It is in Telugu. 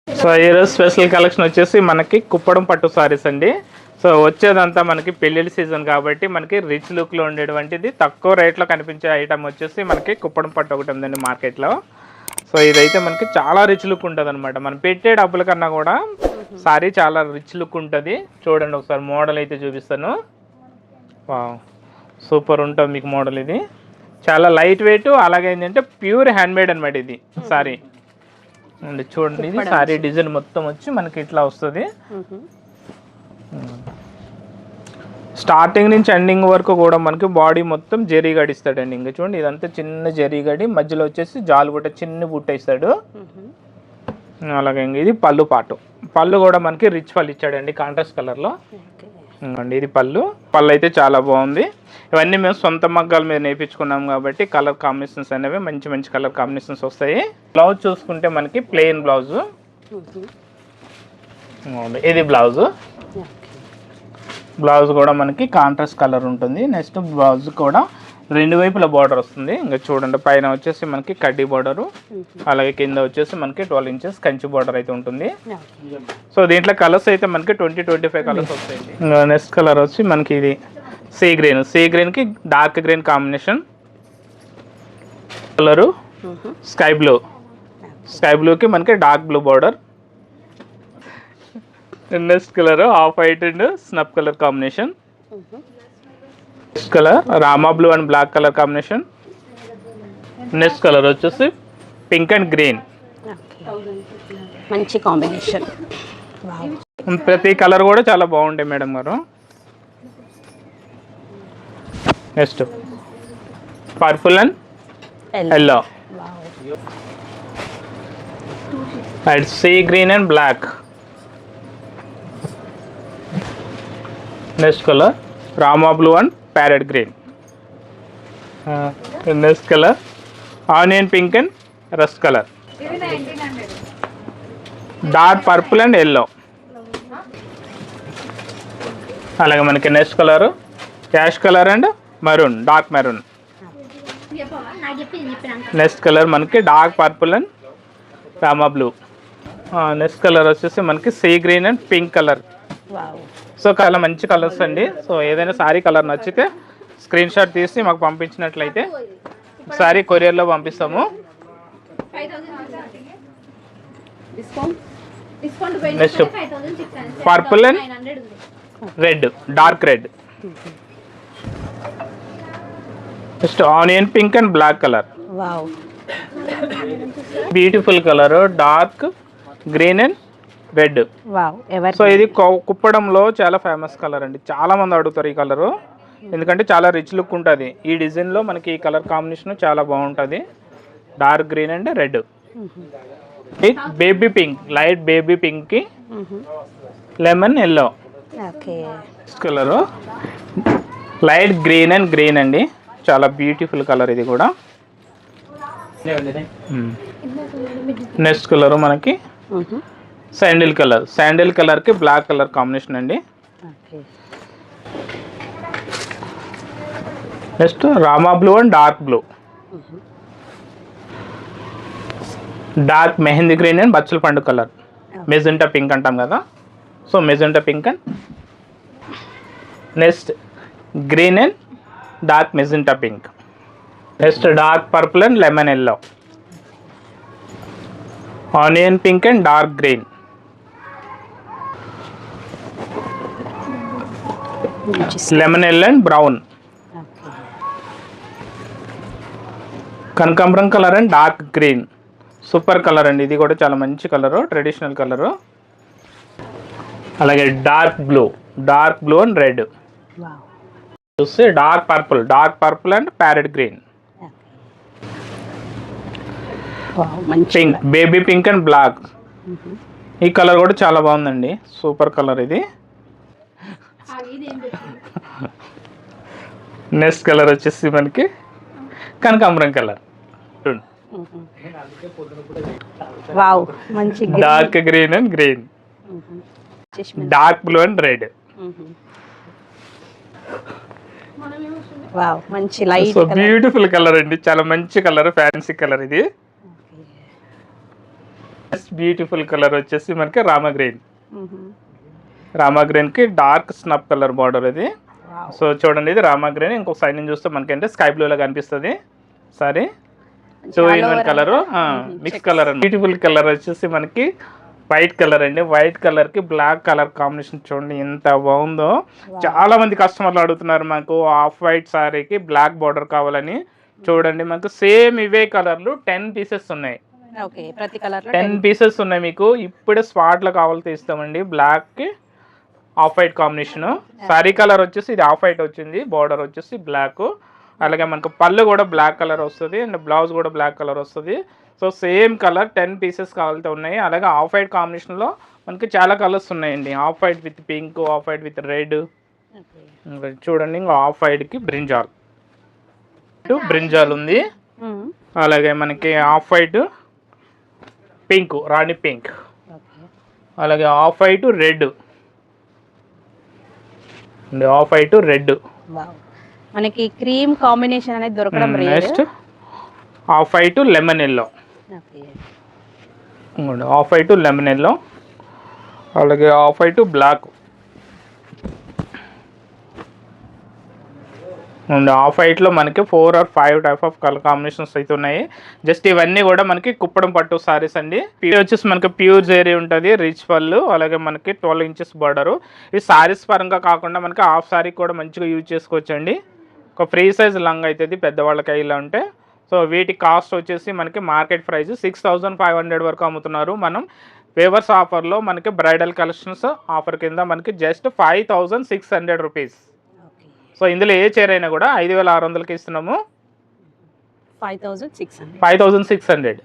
సో ఈరోజు స్పెషల్ కలెక్షన్ వచ్చేసి మనకి కుప్పడం పట్టు సారీస్ అండి. సో వచ్చేదంతా మనకి పెళ్ళిళ్ళ సీజన్ కాబట్టి మనకి రిచ్ లుక్లో ఉండేటువంటిది తక్కువ రేట్లో కనిపించే ఐటమ్ వచ్చేసి మనకి కుప్పడం పట్టు ఒకటి ఉందండి మార్కెట్లో. సో ఇదైతే మనకి చాలా రిచ్ లుక్ ఉంటుంది అనమాట. మనం పెట్టే డబ్బుల కన్నా కూడా సారీ చాలా రిచ్ లుక్ ఉంటుంది. చూడండి ఒకసారి మోడల్ అయితే చూపిస్తాను. సూపర్ ఉంటుంది మీకు మోడల్. ఇది చాలా లైట్ వెయిట్, అలాగే ఏంటంటే ప్యూర్ హ్యాండ్మేడ్ అనమాట ఇది సారీ అండి. చూడండి ఇది సారీ డిజైన్ మొత్తం వచ్చి మనకి ఇట్లా వస్తుంది. స్టార్టింగ్ నుంచి ఎండింగ్ వరకు కూడా మనకి బాడీ మొత్తం జరీ గడి ఇస్తాడండి. ఇంకా చూడండి ఇదంతా చిన్న జరీ గడి, మధ్యలో వచ్చేసి జాలు బుట్ట చిన్న బుట్ట ఇస్తాడు. అలాగే ఇది పళ్ళు పాటు, పళ్ళు కూడా మనకి రిచ్ పళ్ళు ఇచ్చాడండి కాంట్రాస్ట్ కలర్లో అండి. ఇది పళ్ళు అయితే చాలా బాగుంది. ఇవన్నీ మేము సొంత మగ్గాల మీద నేర్పించుకున్నాం కాబట్టి కలర్ కాంబినేషన్స్ అనేవి మంచి మంచి కలర్ కాంబినేషన్స్ వస్తాయి. బ్లౌజ్ చూసుకుంటే మనకి ప్లెయిన్ బ్లౌజ్, ఇది బ్లౌజ్ కూడా మనకి కాంట్రాస్ట్ కలర్ ఉంటుంది. నెక్స్ట్ బ్లౌజ్ కూడా రెండు వైపుల బార్డర్ వస్తుంది. ఇంకా చూడండి పైన వచ్చేసి మనకి కడ్డీ బార్డరు, అలాగే కింద వచ్చేసి మనకి 12 ఇంచెస్ కంచి బార్డర్ అయితే ఉంటుంది. సో దీంట్లో కలర్స్ అయితే మనకి 20-25 కలర్స్ వస్తాయి. నెక్స్ట్ కలర్ వచ్చి మనకి ఇది సీ గ్రీన్ కి dark green combination colour, sky బ్లూకి మనకి dark blue border. Next colour off white and స్నప్ colour combination. Next colour Rama blue and black colour combination. Next colour వచ్చేసి పింక్ అండ్ గ్రీన్, మంచి కాంబినేషన్. ప్రతి కలర్ కూడా చాలా బాగుంటాయి మేడం గారు. Next purple and yellow, and sea green and black. Next colour Rama blue and parrot green. Next colour onion pink and rust colour, dark purple and yellow. అలాగే మనకి next colour ash colour and maroon, dark maroon. Next colour మనకి డార్క్ పర్పుల్ అండ్ రామా బ్లూ. నెక్స్ట్ కలర్ వచ్చేసి మనకి sea green and pink colour. So చాలా మంచి కలర్స్ అండి. సో ఏదైనా సారీ కలర్ నచ్చితే స్క్రీన్ షాట్ తీసి మాకు పంపించినట్లయితే సారీ కొరియర్లో పంపిస్తాము. Next purple and red, dark red. Next onion pink and black colour, beautiful colour, dark green and red. So ఇది కుప్పడంలో చాలా ఫేమస్ కలర్ అండి. చాలా మంది అడుగుతారు ఈ కలరు, ఎందుకంటే చాలా రిచ్ లుక్ ఉంటుంది. ఈ డిజైన్లో మనకి ఈ కలర్ కాంబినేషన్ చాలా బాగుంటుంది. Dark green and red, baby pink, light baby పింక్కి lemon yellow colour, light green and green అండి. చాలా బ్యూటిఫుల్ కలర్ ఇది కూడా. నెక్స్ట్ కలర్ మనకి శాండిల్ కలర్కి బ్లాక్ కలర్ కాంబినేషన్ అండి. నెక్స్ట్ రామా blue and dark blue, dark mehndi green and బచ్చల పండు కలర్, మెజెంటా పింక్ అంటాం కదా. So magenta pink and next green and dark magenta pink. Next dark purple and lemon yellow, onion pink and dark green, lemon yellow and brown, కనకాంబరం colour and dark green. Super colour అండి, ఇది కూడా చాలా మంచి కలరు, ట్రెడిషనల్ కలరు. అలాగే డార్క్ బ్లూ అండ్ రెడ్, చూస్తే dark purple and parrot green, pink, baby pink and black. ఈ కలర్ కూడా చాలా బాగుందండి, సూపర్ కలర్ ఇది. నెక్స్ట్ కలర్ వచ్చేసి మనకి కనకాంబరం colour, dark green and green, dark blue and red. మంచి లైట్ బ్యూటిఫుల్ కలర్ అండి, చాలా మంచి కలర్, ఫ్యాన్సీ కలర్ ఇది. బ్యూటిఫుల్ కలర్ వచ్చేసి మనకి రామా గ్రీన్ కి డార్క్ స్నప్ కలర్ బార్డర్ ఇది. సో చూడండి ఇది రామా గ్రీన్. ఇంకొక సైడ్ నుంచి చూస్తే మనకి అంటే స్కై బ్లూ లా కనిపిస్తుంది sorry. So in colour mix colour అండి. బ్యూటిఫుల్ కలర్ వచ్చేసి మనకి వైట్ కలర్ అండి. వైట్ కలర్ కి బ్లాక్ కలర్ కాంబినేషన్ చూడండి ఎంత బాగుందో. చాలా మంది కస్టమర్లు అడుగుతున్నారు మాకు ఆఫ్ వైట్ సారీకి బ్లాక్ బార్డర్ కావాలని. చూడండి మనకు సేమ్ ఇవే కలర్లు 10 పీసెస్ ఉన్నాయి. 10 పీసెస్ ఉన్నాయి. మీకు ఇప్పుడే స్పాట్ లో కావాలితే ఇస్తామండి. బ్లాక్ కి off white combination. Sorry colour వచ్చేసి ఇది ఆఫ్ వైట్ వచ్చింది, బార్డర్ వచ్చేసి బ్లాక్. అలాగే మనకు పళ్ళు కూడా బ్లాక్ కలర్ వస్తుంది అండ్ బ్లౌజ్ కూడా బ్లాక్ కలర్ వస్తుంది. సో సేమ్ కలర్ 10 పీసెస్ కావాలితే ఉన్నాయి. అలాగే ఆఫ్ వైట్ కాంబినేషన్లో మనకి చాలా కలర్స్ ఉన్నాయండి. Off white with pink, off white with red. చూడండి ఇంకా ఆఫ్ వైట్కి బ్రింజాల్ ఉంది. అలాగే మనకి ఆఫ్ వైట్ పింక్, రాణి పింక్. అలాగే off white red and off white red. మనకి క్రీమ్ కాంబినేషన్ అనేది దొరకడం rare. Next off white lemon yellow. Off white lemon yellow. అలాగే off white black and off వైట్లో మనకి 4 or 5 type of colour combinations అయితే ఉన్నాయి. జస్ట్ ఇవన్నీ కూడా మనకి కుప్పడం పట్టు సారీస్ అండి. ఇది వచ్చేసి మనకి ప్యూర్ జెరీ ఉంటుంది, రిచ్ పళ్ళు. అలాగే మనకి 12 ఇంచెస్ బార్డరు. ఈ సారీస్ పరంగా కాకుండా మనకి హాఫ్ సారీ కూడా మంచిగా యూజ్ చేసుకోవచ్చండి. ఒక ఫ్రీ సైజ్ లంగ్ అవుతుంది పెద్దవాళ్ళకి ఇలా ఉంటే. సో వీటి కాస్ట్ వచ్చేసి మనకి మార్కెట్ ప్రైస్ 6500 వరకు అమ్ముతున్నారు. మనం వేవర్స్ ఆఫర్లో మనకి బ్రైడల్ కలెక్షన్స్ ఆఫర్ కింద మనకి జస్ట్ 5600 రూపీస్. సో ఇందులో ఏ చీర అయినా కూడా 5600కి ఇస్తున్నాము. 5600. 5600.